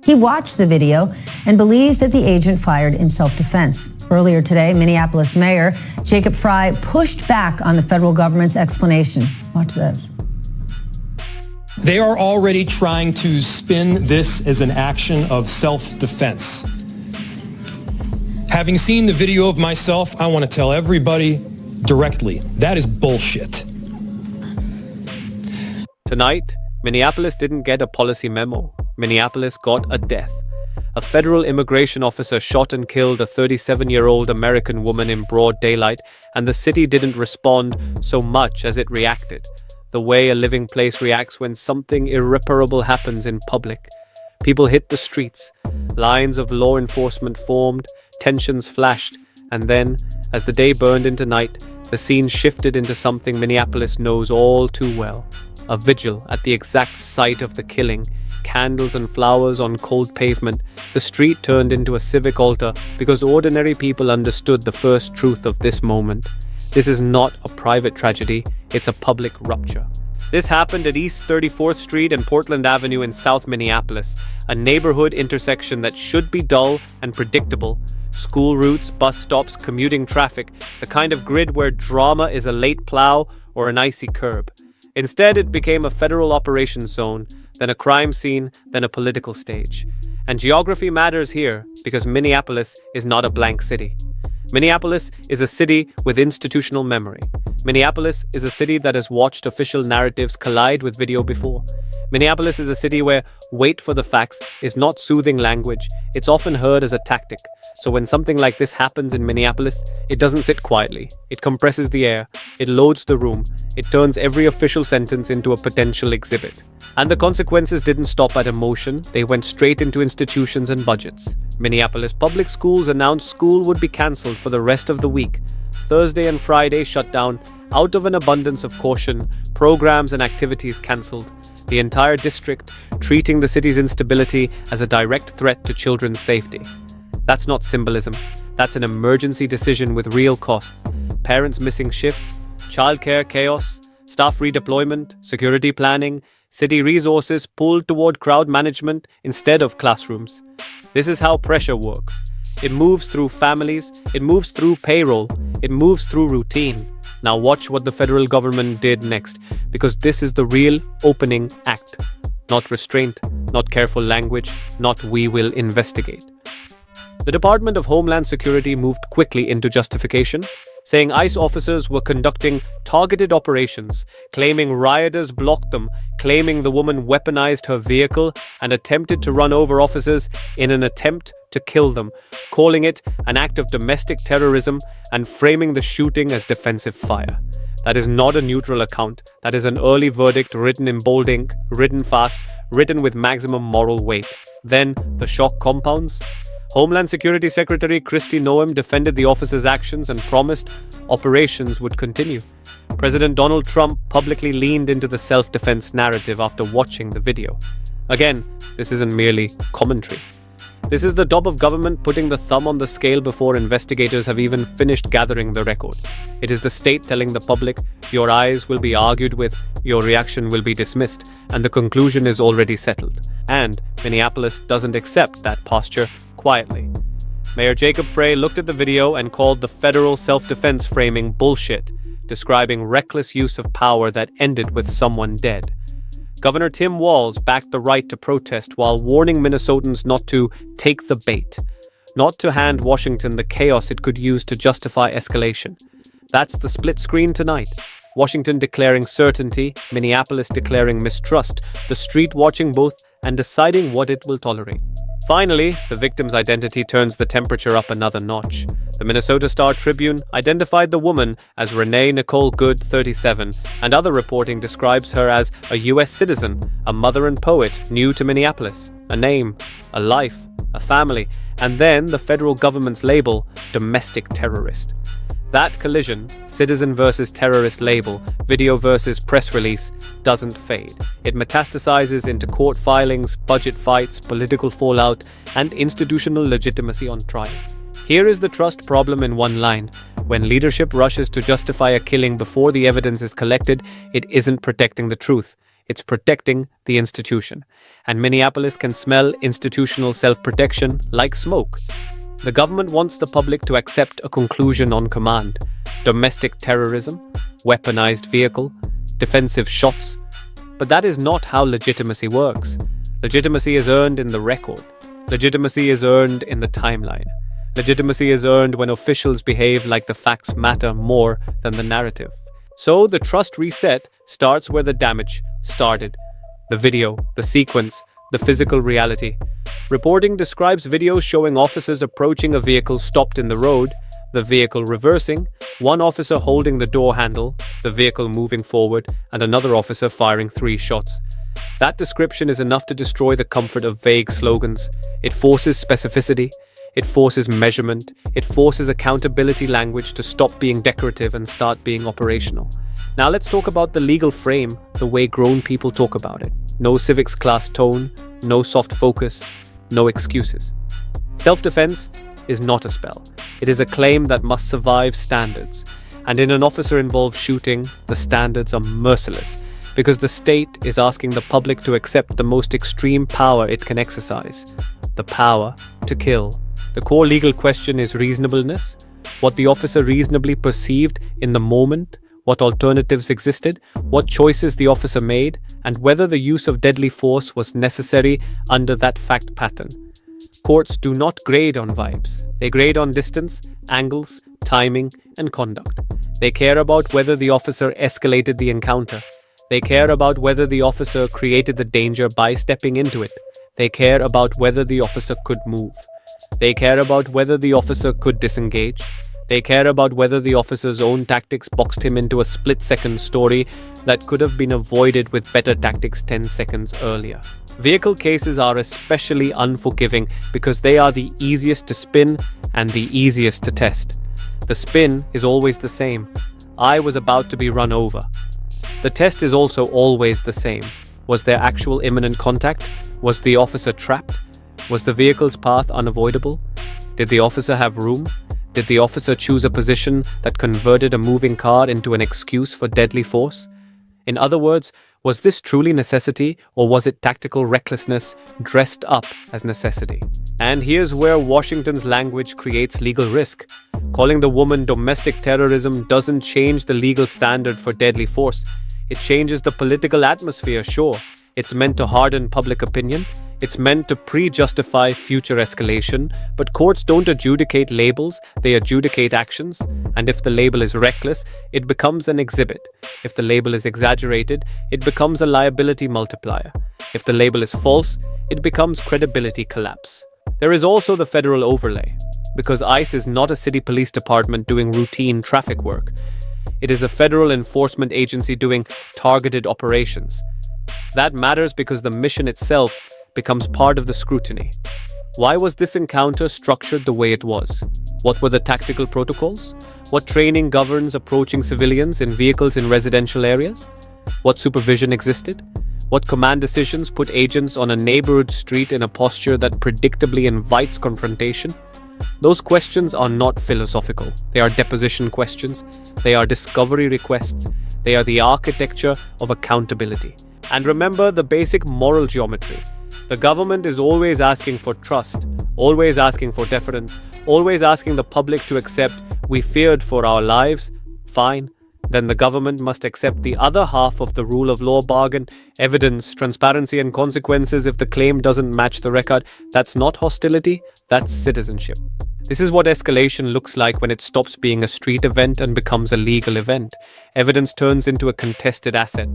He watched the video and believes that the agent fired in self-defense. Earlier today, Minneapolis Mayor Jacob Frey pushed back on the federal government's explanation. Watch this. They are already trying to spin this as an action of self-defense. Having seen the video of myself, I want to tell everybody directly, that is bullshit. Tonight, Minneapolis didn't get a policy memo. Minneapolis got a death. A federal immigration officer shot and killed a 37-year-old American woman in broad daylight, and the city didn't respond so much as it reacted. The way a living place reacts when something irreparable happens in public. People hit the streets. Lines of law enforcement formed, tensions flashed, and then, as the day burned into night, the scene shifted into something Minneapolis knows all too well. A vigil at the exact site of the killing. Candles and flowers on cold pavement. The street turned into a civic altar because ordinary people understood the first truth of this moment. This is not a private tragedy, it's a public rupture. This happened at East 34th Street and Portland Avenue in South Minneapolis, a neighborhood intersection that should be dull and predictable. School routes, bus stops, commuting traffic, the kind of grid where drama is a late plow or an icy curb. Instead, it became a federal operations zone, then a crime scene, then a political stage. And geography matters here because Minneapolis is not a blank city. Minneapolis is a city with institutional memory. Minneapolis is a city that has watched official narratives collide with video before. Minneapolis is a city where wait for the facts is not soothing language, it's often heard as a tactic. So when something like this happens in Minneapolis, it doesn't sit quietly. It compresses the air, it loads the room, it turns every official sentence into a potential exhibit. And the consequences didn't stop at emotion, they went straight into institutions and budgets. Minneapolis public schools announced school would be cancelled for the rest of the week. Thursday and Friday shut down. Out of an abundance of caution, programs and activities cancelled. The entire district treating the city's instability as a direct threat to children's safety. That's not symbolism. That's an emergency decision with real costs. Parents missing shifts, childcare chaos, staff redeployment, security planning, city resources pulled toward crowd management instead of classrooms. This is how pressure works. It moves through families, it moves through payroll, it moves through routine. Now watch what the federal government did next, because this is the real opening act. Not restraint, not careful language, not we will investigate. The Department of Homeland Security moved quickly into justification, saying ICE officers were conducting targeted operations, claiming rioters blocked them, claiming the woman weaponized her vehicle and attempted to run over officers in an attempt to kill them, calling it an act of domestic terrorism and framing the shooting as defensive fire. That is not a neutral account. That is an early verdict written in bold ink, written fast, written with maximum moral weight. Then the shock compounds. Homeland Security Secretary Kristi Noem defended the officers' actions and promised operations would continue. President Donald Trump publicly leaned into the self-defense narrative after watching the video. Again, this isn't merely commentary. This is the job of government putting the thumb on the scale before investigators have even finished gathering the record. It is the state telling the public, your eyes will be argued with, your reaction will be dismissed, and the conclusion is already settled. And Minneapolis doesn't accept that posture quietly. Mayor Jacob Frey looked at the video and called the federal self-defense framing bullshit, describing reckless use of power that ended with someone dead. Governor Tim Walz backed the right to protest while warning Minnesotans not to take the bait, not to hand Washington the chaos it could use to justify escalation. That's the split screen tonight. Washington declaring certainty, Minneapolis declaring mistrust, the street watching both and deciding what it will tolerate. Finally, the victim's identity turns the temperature up another notch. The Minnesota Star-Tribune identified the woman as Renee Nicole Good, 37, and other reporting describes her as a U.S. citizen, a mother and poet new to Minneapolis, a name, a life, a family, and then the federal government's label, domestic terrorist. That collision, citizen versus terrorist label, video versus press release, doesn't fade. It metastasizes into court filings, budget fights, political fallout, and institutional legitimacy on trial. Here is the trust problem in one line. When leadership rushes to justify a killing before the evidence is collected, it isn't protecting the truth. It's protecting the institution. And Minneapolis can smell institutional self-protection like smoke. The government wants the public to accept a conclusion on command. Domestic terrorism, weaponized vehicle, defensive shots. But that is not how legitimacy works. Legitimacy is earned in the record. Legitimacy is earned in the timeline. Legitimacy is earned when officials behave like the facts matter more than the narrative. So the trust reset starts where the damage started. The video, the sequence, the physical reality. Reporting describes videos showing officers approaching a vehicle stopped in the road, the vehicle reversing, one officer holding the door handle, the vehicle moving forward, and another officer firing 3 shots. That description is enough to destroy the comfort of vague slogans. It forces specificity. It forces measurement. It forces accountability language to stop being decorative and start being operational. Now let's talk about the legal frame, the way grown people talk about it. No civics class tone, no soft focus, no excuses. Self-defense is not a spell. It is a claim that must survive standards. And in an officer-involved shooting, the standards are merciless, because the state is asking the public to accept the most extreme power it can exercise, the power to kill. The core legal question is reasonableness, what the officer reasonably perceived in the moment, what alternatives existed, what choices the officer made, and whether the use of deadly force was necessary under that fact pattern. Courts do not grade on vibes. They grade on distance, angles, timing, and conduct. They care about whether the officer escalated the encounter. They care about whether the officer created the danger by stepping into it. They care about whether the officer could move. They care about whether the officer could disengage. They care about whether the officer's own tactics boxed him into a split-second story that could have been avoided with better tactics 10 seconds earlier. Vehicle cases are especially unforgiving because they are the easiest to spin and the easiest to test. The spin is always the same. I was about to be run over. The test is also always the same. Was there actual imminent contact? Was the officer trapped? Was the vehicle's path unavoidable? Did the officer have room? Did the officer choose a position that converted a moving car into an excuse for deadly force? In other words, was this truly necessity, or was it tactical recklessness dressed up as necessity? And here's where Washington's language creates legal risk. Calling the woman domestic terrorism doesn't change the legal standard for deadly force. It changes the political atmosphere, sure. It's meant to harden public opinion. It's meant to pre-justify future escalation, but courts don't adjudicate labels, they adjudicate actions. And if the label is reckless, it becomes an exhibit. If the label is exaggerated, it becomes a liability multiplier. If the label is false, it becomes credibility collapse. There is also the federal overlay, because ICE is not a city police department doing routine traffic work. It is a federal enforcement agency doing targeted operations. That matters because the mission itself becomes part of the scrutiny. Why was this encounter structured the way it was? What were the tactical protocols? What training governs approaching civilians in vehicles in residential areas? What supervision existed? What command decisions put agents on a neighborhood street in a posture that predictably invites confrontation? Those questions are not philosophical. They are deposition questions. They are discovery requests. They are the architecture of accountability. And remember the basic moral geometry. The government is always asking for trust, always asking for deference, always asking the public to accept we feared for our lives. Fine. Then the government must accept the other half of the rule of law bargain, evidence, transparency, and consequences if the claim doesn't match the record. That's not hostility, that's citizenship. This is what escalation looks like when it stops being a street event and becomes a legal event. Evidence turns into a contested asset.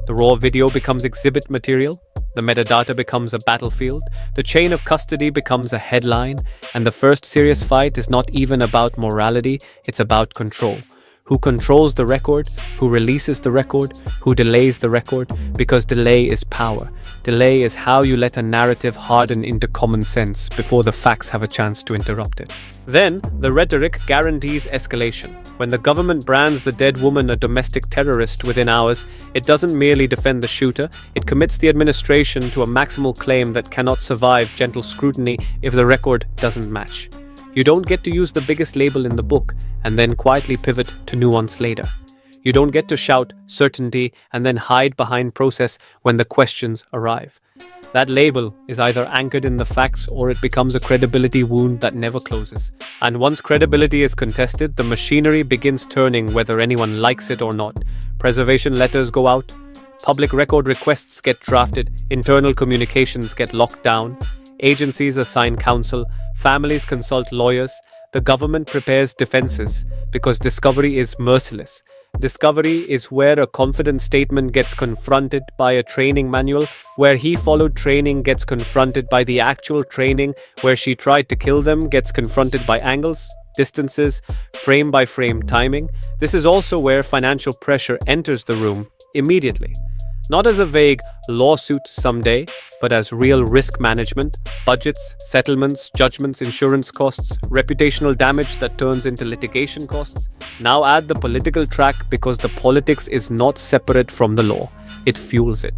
The raw video becomes exhibit material. The metadata becomes a battlefield. The chain of custody becomes a headline. And the first serious fight is not even about morality, it's about control. Who controls the record, who releases the record, who delays the record, because delay is power. Delay is how you let a narrative harden into common sense before the facts have a chance to interrupt it. Then, the rhetoric guarantees escalation. When the government brands the dead woman a domestic terrorist within hours, it doesn't merely defend the shooter, it commits the administration to a maximal claim that cannot survive gentle scrutiny if the record doesn't match. You don't get to use the biggest label in the book and then quietly pivot to nuance later. You don't get to shout certainty and then hide behind process when the questions arrive. That label is either anchored in the facts or it becomes a credibility wound that never closes. And once credibility is contested, the machinery begins turning whether anyone likes it or not. Preservation letters go out, public record requests get drafted, internal communications get locked down, agencies assign counsel, families consult lawyers, the government prepares defenses because discovery is merciless. Discovery is where a confident statement gets confronted by a training manual, where he followed training gets confronted by the actual training, where she tried to kill them gets confronted by angles, distances, frame by frame timing. This is also where financial pressure enters the room immediately. Not as a vague lawsuit someday, but as real risk management, budgets, settlements, judgments, insurance costs, reputational damage that turns into litigation costs. Now add the political track because the politics is not separate from the law. It fuels it.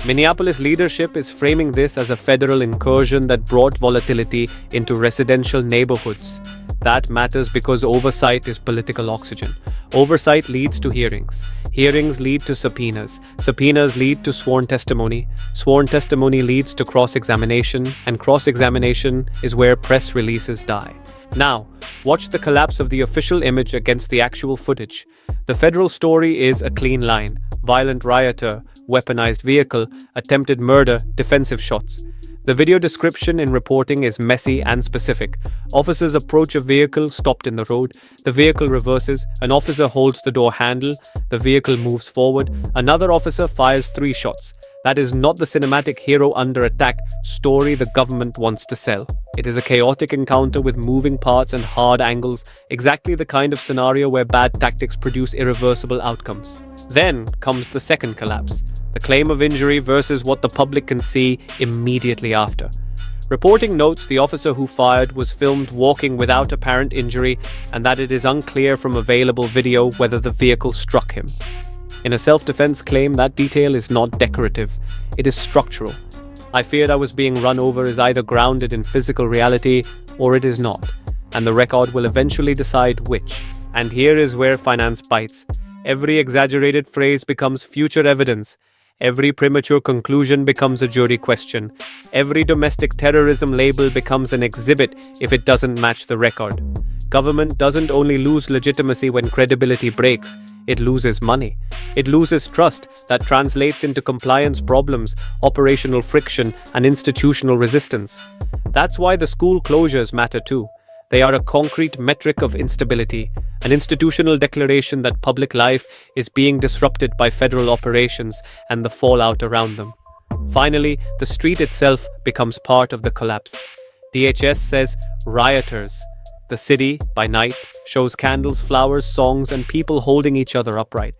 Minneapolis leadership is framing this as a federal incursion that brought volatility into residential neighborhoods. That matters because oversight is political oxygen. Oversight leads to hearings. Hearings lead to subpoenas. Subpoenas lead to sworn testimony. Sworn testimony leads to cross-examination, and cross-examination is where press releases die. Now, watch the collapse of the official image against the actual footage. The federal story is a clean line. Violent rioter, weaponized vehicle, attempted murder, defensive shots. The video description in reporting is messy and specific. Officers approach a vehicle stopped in the road. The vehicle reverses. An officer holds the door handle. The vehicle moves forward. Another officer fires 3 shots. That is not the cinematic hero under attack story the government wants to sell. It is a chaotic encounter with moving parts and hard angles, exactly the kind of scenario where bad tactics produce irreversible outcomes. Then comes the second collapse. The claim of injury versus what the public can see immediately after. Reporting notes the officer who fired was filmed walking without apparent injury and that it is unclear from available video whether the vehicle struck him. In a self-defense claim, that detail is not decorative, it is structural. I feared I was being run over is either grounded in physical reality or it is not, and the record will eventually decide which. And here is where finance bites. Every exaggerated phrase becomes future evidence. Every premature conclusion becomes a jury question. Every domestic terrorism label becomes an exhibit if it doesn't match the record. Government doesn't only lose legitimacy when credibility breaks, it loses money. It loses trust that translates into compliance problems, operational friction, and institutional resistance. That's why the school closures matter too. They are a concrete metric of instability, an institutional declaration that public life is being disrupted by federal operations and the fallout around them. Finally, the street itself becomes part of the collapse. DHS says rioters. The city, by night, shows candles, flowers, songs, and people holding each other upright.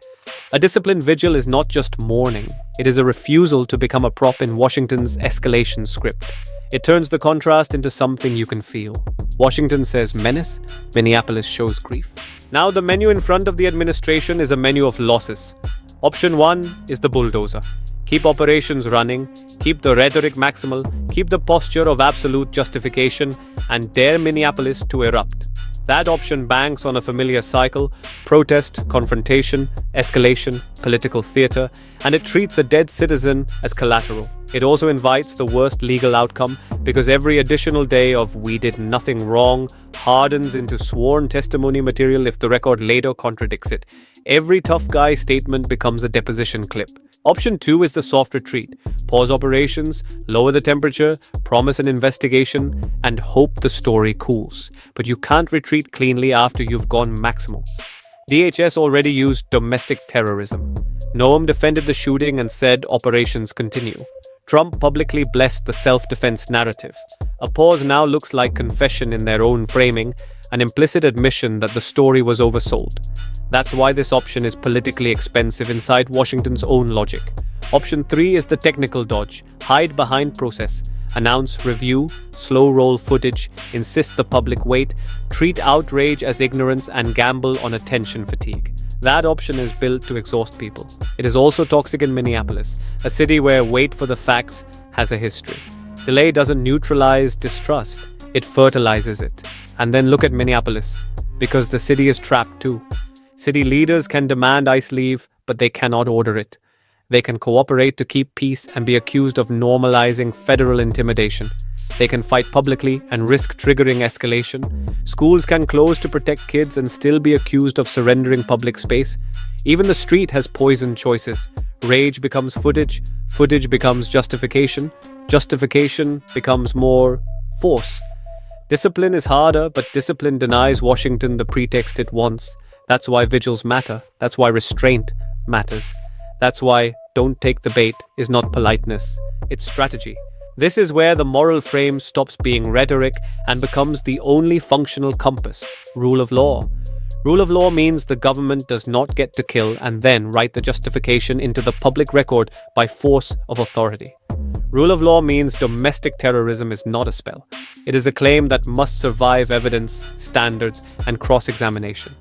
A disciplined vigil is not just mourning, it is a refusal to become a prop in Washington's escalation script. It turns the contrast into something you can feel. Washington says menace, Minneapolis shows grief. Now the menu in front of the administration is a menu of losses. Option 1 is the bulldozer. Keep operations running, keep the rhetoric maximal, keep the posture of absolute justification, and dare Minneapolis to erupt. That option banks on a familiar cycle: protest, confrontation, escalation, political theater, and it treats a dead citizen as collateral. It also invites the worst legal outcome because every additional day of "we did nothing wrong" hardens into sworn testimony material if the record later contradicts it. Every tough guy statement becomes a deposition clip. Option 2 is the soft retreat. Pause operations, lower the temperature, promise an investigation, and hope the story cools. But you can't retreat cleanly after you've gone maximal. DHS already used domestic terrorism. Noam defended the shooting and said operations continue. Trump publicly blessed the self-defense narrative. A pause now looks like confession in their own framing, an implicit admission that the story was oversold. That's why this option is politically expensive inside Washington's own logic. Option 3 is the technical dodge. Hide behind process. Announce, review, slow roll footage, insist the public wait, treat outrage as ignorance, and gamble on attention fatigue. That option is built to exhaust people. It is also toxic in Minneapolis, a city where wait for the facts has a history. Delay doesn't neutralize distrust, it fertilizes it. And then look at Minneapolis, because the city is trapped too. City leaders can demand ICE leave, but they cannot order it. They can cooperate to keep peace and be accused of normalizing federal intimidation. They can fight publicly and risk triggering escalation. Schools can close to protect kids and still be accused of surrendering public space. Even the street has poisoned choices. Rage becomes footage, footage becomes justification, justification becomes more force. Discipline is harder, but discipline denies Washington the pretext it wants. That's why vigils matter. That's why restraint matters. That's why don't take the bait is not politeness, it's strategy. This is where the moral frame stops being rhetoric and becomes the only functional compass, rule of law. Rule of law means the government does not get to kill and then write the justification into the public record by force of authority. Rule of law means domestic terrorism is not a spell. It is a claim that must survive evidence, standards, and cross-examination.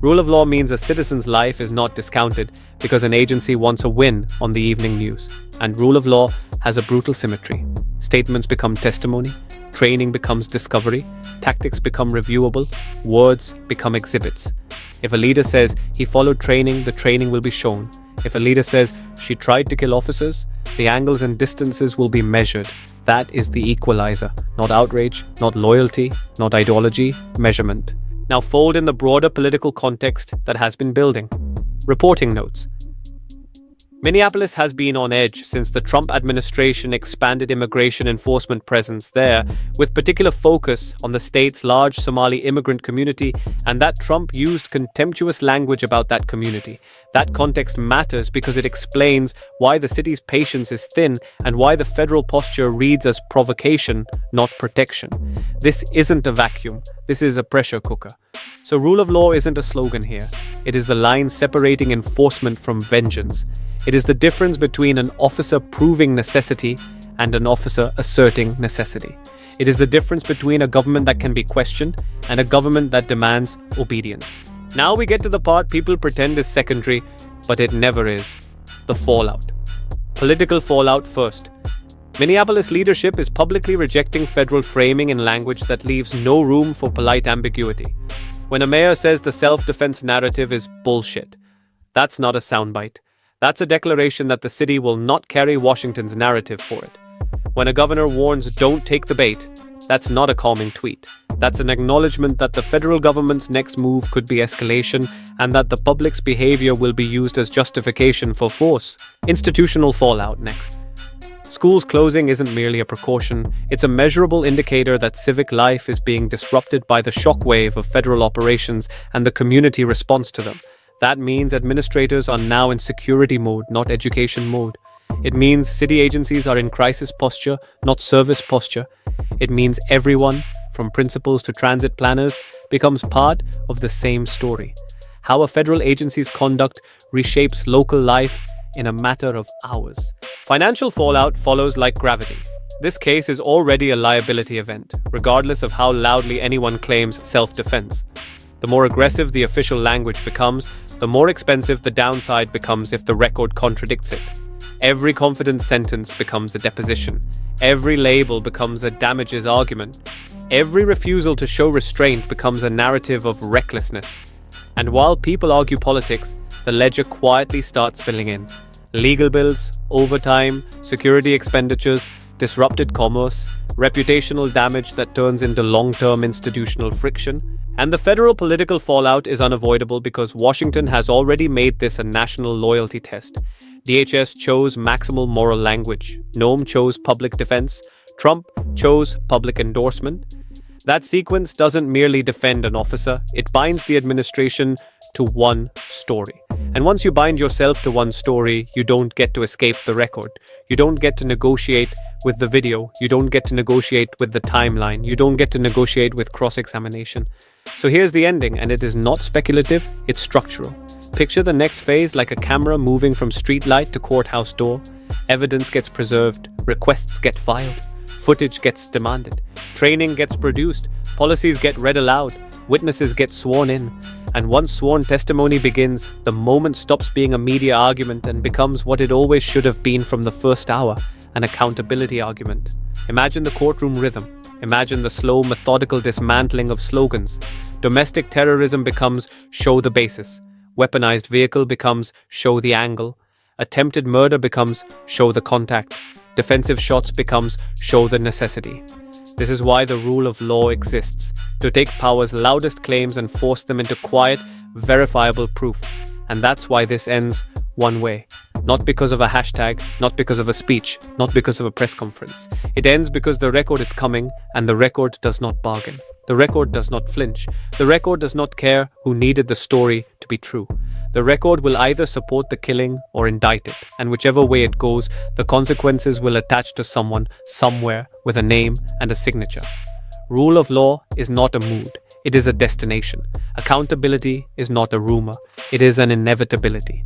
Rule of law means a citizen's life is not discounted because an agency wants a win on the evening news. And rule of law has a brutal symmetry. Statements become testimony, training becomes discovery, tactics become reviewable, words become exhibits. If a leader says he followed training, the training will be shown. If a leader says she tried to kill officers, the angles and distances will be measured. That is the equalizer, not outrage, not loyalty, not ideology, measurement. Now fold in the broader political context that has been building. Reporting notes. Minneapolis has been on edge since the Trump administration expanded immigration enforcement presence there, with particular focus on the state's large Somali immigrant community, and that Trump used contemptuous language about that community. That context matters because it explains why the city's patience is thin and why the federal posture reads as provocation, not protection. This isn't a vacuum, this is a pressure cooker. So rule of law isn't a slogan here. It is the line separating enforcement from vengeance. It is the difference between an officer proving necessity and an officer asserting necessity. It is the difference between a government that can be questioned and a government that demands obedience. Now we get to the part people pretend is secondary, but it never is. The fallout. Political fallout first. Minneapolis leadership is publicly rejecting federal framing in language that leaves no room for polite ambiguity. When a mayor says the self-defense narrative is bullshit, that's not a soundbite. That's a declaration that the city will not carry Washington's narrative for it. When a governor warns don't take the bait, that's not a calming tweet. That's an acknowledgement that the federal government's next move could be escalation and that the public's behavior will be used as justification for force. Institutional fallout next. Schools closing isn't merely a precaution, it's a measurable indicator that civic life is being disrupted by the shockwave of federal operations and the community response to them. That means administrators are now in security mode, not education mode. It means city agencies are in crisis posture, not service posture. It means everyone, from principals to transit planners, becomes part of the same story. How a federal agency's conduct reshapes local life in a matter of hours. Financial fallout follows like gravity. This case is already a liability event, regardless of how loudly anyone claims self-defense. The more aggressive the official language becomes, the more expensive the downside becomes if the record contradicts it. Every confidence sentence becomes a deposition. Every label becomes a damages argument. Every refusal to show restraint becomes a narrative of recklessness. And while people argue politics, the ledger quietly starts filling in. Legal bills, overtime, security expenditures, disrupted commerce, reputational damage that turns into long-term institutional friction. And the federal political fallout is unavoidable because Washington has already made this a national loyalty test. DHS chose maximal moral language. Noem chose public defense. Trump chose public endorsement. That sequence doesn't merely defend an officer, it binds the administration to one story. And once you bind yourself to one story, you don't get to escape the record. You don't get to negotiate with the video. You don't get to negotiate with the timeline. You don't get to negotiate with cross-examination. So here's the ending, and it is not speculative, it's structural. Picture the next phase like a camera moving from streetlight to courthouse door. Evidence gets preserved, requests get filed, footage gets demanded, training gets produced, policies get read aloud, witnesses get sworn in. And once sworn testimony begins, the moment stops being a media argument and becomes what it always should have been from the first hour, an accountability argument. Imagine the courtroom rhythm. Imagine the slow, methodical dismantling of slogans. Domestic terrorism becomes show the basis. Weaponized vehicle becomes show the angle. Attempted murder becomes show the contact. Defensive shots becomes show the necessity. This is why the rule of law exists, to take power's loudest claims and force them into quiet, verifiable proof. And that's why this ends one way. Not because of a hashtag, not because of a speech, not because of a press conference. It ends because the record is coming and the record does not bargain. The record does not flinch. The record does not care who needed the story to be true. The record will either support the killing or indict it, and whichever way it goes, the consequences will attach to someone, somewhere, with a name and a signature. Rule of law is not a mood, it is a destination. Accountability is not a rumor, it is an inevitability.